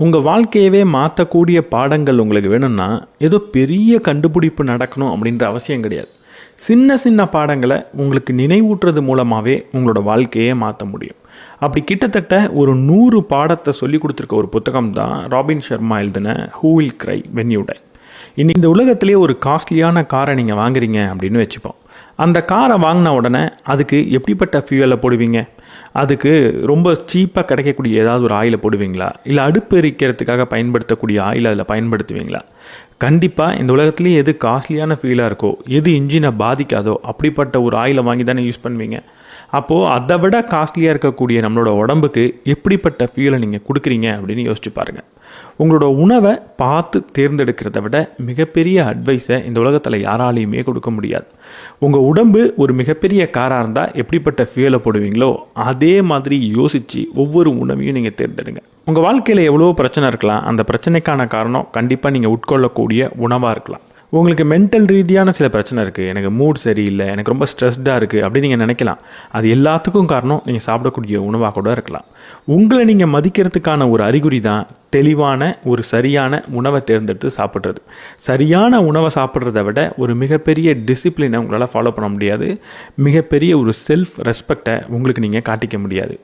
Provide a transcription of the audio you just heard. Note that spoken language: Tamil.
உங்கள் வாழ்க்கையவே மாற்றக்கூடிய பாடங்கள் உங்களுக்கு வேணும்னா ஏதோ பெரிய கண்டுபிடிப்பு நடக்கணும் அப்படின்ற அவசியம் கிடையாது. சின்ன சின்ன பாடங்களை உங்களுக்கு நினைவூட்டுறது மூலமாகவே உங்களோட வாழ்க்கையே மாற்ற முடியும். அப்படி கிட்டத்தட்ட ஒரு 100 பாடத்தை சொல்லி கொடுத்துருக்க ஒரு புத்தகம் தான் ராபின் ஷர்மா எழுதின who will cry when you tie. இன்னைக்கு இந்த உலகத்திலே ஒரு காஸ்ட்லியான காரை நீங்கள் வாங்குறீங்க அப்படின்னு வச்சுப்போம். அந்த காரை வாங்கின உடனே அதுக்கு எப்படிப்பட்ட ஃபியூவலை போடுவீங்க? அதுக்கு ரொம்ப சீப்பாக கிடைக்கக்கூடிய ஏதாவது ஒரு ஆயிலை போடுவீங்களா, இல்லை அடுப்பு எரிக்கிறதுக்காக பயன்படுத்தக்கூடிய ஆயில் அதில் பயன்படுத்துவீங்களா? கண்டிப்பாக இந்த உலகத்துலேயே எது காஸ்ட்லியான ஃபியூலாக இருக்கோ, எது இன்ஜினை பாதிக்காதோ அப்படிப்பட்ட ஒரு ஆயிலை வாங்கி தானே யூஸ் பண்ணுவீங்க. அப்போது அதை விட காஸ்ட்லியாக இருக்கக்கூடிய நம்மளோட உடம்புக்கு எப்படிப்பட்ட ஃபியூலை நீங்கள் கொடுக்குறீங்க அப்படின்னு யோசிச்சு பாருங்கள். உங்களோட உணவை பார்த்து தேர்ந்தெடுக்கிறத விட மிகப்பெரிய அட்வைஸை இந்த உலகத்தில் யாராலையுமே கொடுக்க முடியாது. உங்கள் உடம்பு ஒரு மிகப்பெரிய காராக இருந்தால் எப்படிப்பட்ட ஃபியூலை போடுவீங்களோ அதே மாதிரி யோசித்து ஒவ்வொரு உணவையும் நீங்கள் தேர்ந்தெடுங்க. உங்கள் வாழ்க்கையில் எவ்வளோ பிரச்சனை இருக்கலாம், அந்த பிரச்சனைக்கான காரணம் கண்டிப்பாக நீங்கள் உட்கொள்ளக்கூடிய உணவாக இருக்கலாம். உங்களுக்கு மென்டல் ரீதியான சில பிரச்சனை இருக்குது, எனக்கு மூட் சரியில்லை, எனக்கு ரொம்ப ஸ்ட்ரெஸ்டாக இருக்குது அப்படின்னு நீங்கள் நினைக்கலாம். அது எல்லாத்துக்கும் காரணம் நீங்கள் சாப்பிடக்கூடிய உணவாக கூட இருக்கலாம். உங்களை நீங்கள் மதிக்கிறதுக்கான ஒரு அறிகுறி தான் தெளிவான ஒரு சரியான உணவை தேர்ந்தெடுத்து சாப்பிட்றது. சரியான உணவை சாப்பிட்றத விட ஒரு மிகப்பெரிய டிசிப்ளினை உங்களால் ஃபாலோ பண்ண முடியாது. மிகப்பெரிய ஒரு செல்ஃப் ரெஸ்பெக்டை உங்களுக்கு நீங்கள் காட்டிக்க முடியாது.